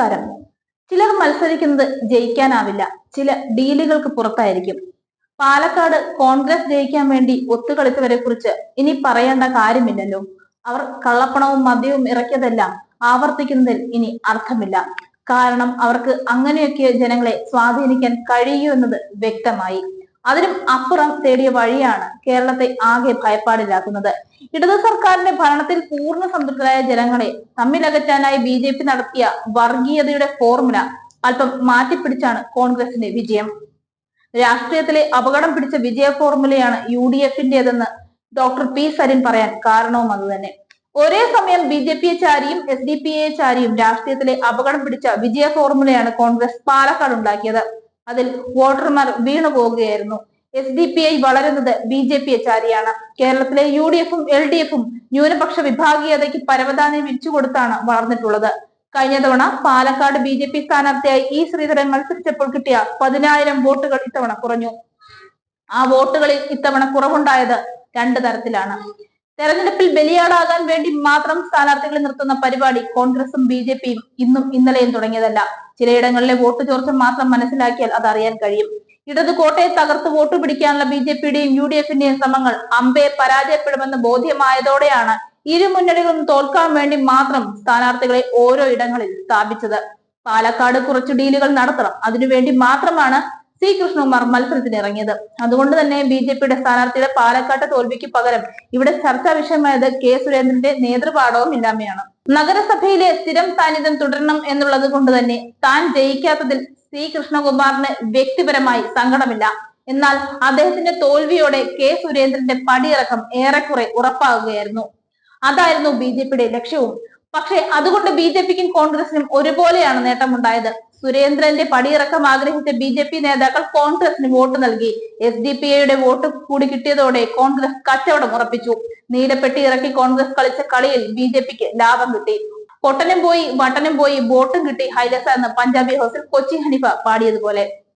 നമസ്കാരം. ചിലർ മത്സരിക്കുന്നത് ജയിക്കാനാവില്ല, ചില ഡീലുകൾക്ക് പുറത്തായിരിക്കും. പാലക്കാട് കോൺഗ്രസ് ജയിക്കാൻ വേണ്ടി ഒത്തുകളിച്ചവരെ കുറിച്ച് ഇനി പറയേണ്ട കാര്യമില്ലല്ലോ. അവർ കള്ളപ്പണവും മദ്യവും ഇറക്കിയതെല്ലാം ആവർത്തിക്കുന്നതിൽ ഇനി അർത്ഥമില്ല. കാരണം അവർക്ക് അങ്ങനെയൊക്കെ ജനങ്ങളെ സ്വാധീനിക്കാൻ കഴിയൂ എന്നത് വ്യക്തമായി. അതിനും അപ്പുറം തേടിയ വഴിയാണ് കേരളത്തെ ആകെ ഭയപ്പാടിലാക്കുന്നത്. ഇടതു സർക്കാരിന്റെ ഭരണത്തിൽ പൂർണ്ണ സംതൃപ്തരായ ജനങ്ങളെ തമ്മിലകറ്റാനായി BJP നടത്തിയ വർഗീയതയുടെ ഫോർമുല അല്പം മാറ്റിപ്പിടിച്ചാണ് കോൺഗ്രസിന്റെ വിജയം. രാഷ്ട്രീയത്തിലെ അപകടം പിടിച്ച വിജയ ഫോർമുലയാണ് UDF-ന്റേതെന്ന് ഡോക്ടർ P. സരിൻ പറയാൻ കാരണവും അതുതന്നെ. ഒരേ സമയം BJP-യെ ചാരിയും SDPI-യെ ചാരിയും രാഷ്ട്രീയത്തിലെ അപകടം പിടിച്ച വിജയ ഫോർമുലയാണ് കോൺഗ്രസ് പാലക്കാട് ഉണ്ടാക്കിയത്. അതിൽ വോട്ടർമാർ വീണു പോവുകയായിരുന്നു. SDPI വളരുന്നത് BJP-യെ ചാരിയാണ്. കേരളത്തിലെ UDF-ഉം LDF-ഉം ന്യൂനപക്ഷ വിഭാഗീയതയ്ക്ക് പരവതാനി വിരിച്ചുകൊടുത്താണ് വളർന്നിട്ടുള്ളത്. കഴിഞ്ഞ തവണ പാലക്കാട് BJP സ്ഥാനാർത്ഥിയായി E. ശ്രീധരൻ മത്സരിച്ചപ്പോൾ കിട്ടിയ 10,000 വോട്ടുകൾ ഇത്തവണ കുറഞ്ഞു. ആ വോട്ടുകളിൽ ഇത്തവണ കുറവുണ്ടായത് രണ്ട് തരത്തിലാണ്. തെരഞ്ഞെടുപ്പിൽ ബലിയാടാകാൻ വേണ്ടി മാത്രം സ്ഥാനാർത്ഥികളെ നിർത്തുന്ന പരിപാടി കോൺഗ്രസും BJP-യും ഇന്നും ഇന്നലെയും തുടങ്ങിയതല്ല. ചിലയിടങ്ങളിലെ വോട്ട് ചോർച്ച മാത്രം മനസ്സിലാക്കിയാൽ അതറിയാൻ കഴിയും. ഇടതു കോട്ടയെ തകർത്ത് വോട്ട് പിടിക്കാനുള്ള BJP-യുടെയും UDF-ന്റെയും ശ്രമങ്ങൾ അമ്പേ പരാജയപ്പെടുമെന്ന് ബോധ്യമായതോടെയാണ് ഇരു മുന്നണികളും തോൽക്കാൻ വേണ്ടി മാത്രം സ്ഥാനാർത്ഥികളെ ഓരോ ഇടങ്ങളിൽ സ്ഥാപിച്ചത്. പാലക്കാട് കുറച്ചു ഡീലുകൾ നടത്തണം, അതിനുവേണ്ടി മാത്രമാണ് C. കൃഷ്ണകുമാർ മത്സരത്തിന് ഇറങ്ങിയത്. അതുകൊണ്ട് തന്നെ BJP-യുടെ സ്ഥാനാർത്ഥിയുടെ പാലക്കാട്ടെ തോൽവിക്ക് പകരം ഇവിടെ ചർച്ചാ വിഷയമായത് K. സുരേന്ദ്രന്റെ നേതൃപാടവം ഇല്ലായ്മയാണ്. നഗരസഭയിലെ സ്ഥിരം സാന്നിധ്യം തുടരണം എന്നുള്ളത് കൊണ്ട് തന്നെ താൻ ജയിക്കാത്തതിൽ C. കൃഷ്ണകുമാറിന് വ്യക്തിപരമായി സങ്കടമില്ല. എന്നാൽ അദ്ദേഹത്തിന്റെ തോൽവിയോടെ K. സുരേന്ദ്രന്റെ പടിയിറക്കം ഏറെക്കുറെ ഉറപ്പാകുകയായിരുന്നു. അതായിരുന്നു BJP-യുടെ ലക്ഷ്യവും. പക്ഷെ അതുകൊണ്ട് BJP-ക്കും കോൺഗ്രസിനും ഒരുപോലെയാണ് നേട്ടമുണ്ടായത്. സുരേന്ദ്രന്റെ പടിയിറക്കം ആഗ്രഹിച്ച BJP നേതാക്കൾ കോൺഗ്രസിന് വോട്ട് നൽകി. SDPI-യുടെ വോട്ട് കൂടി കിട്ടിയതോടെ കോൺഗ്രസ് കച്ചവടം ഉറപ്പിച്ചു. നീലപ്പെട്ടി ഇറക്കി കോൺഗ്രസ് കളിച്ച കളിയിൽ BJP-ക്ക് ലാഭം കിട്ടി. പൊട്ടനും പോയി വട്ടനും പോയി വോട്ടും കിട്ടി ഹൈലസ എന്ന് പഞ്ചാബി ഹൗസിൽ കൊച്ചി ഹനീഫ പാടിയതുപോലെ.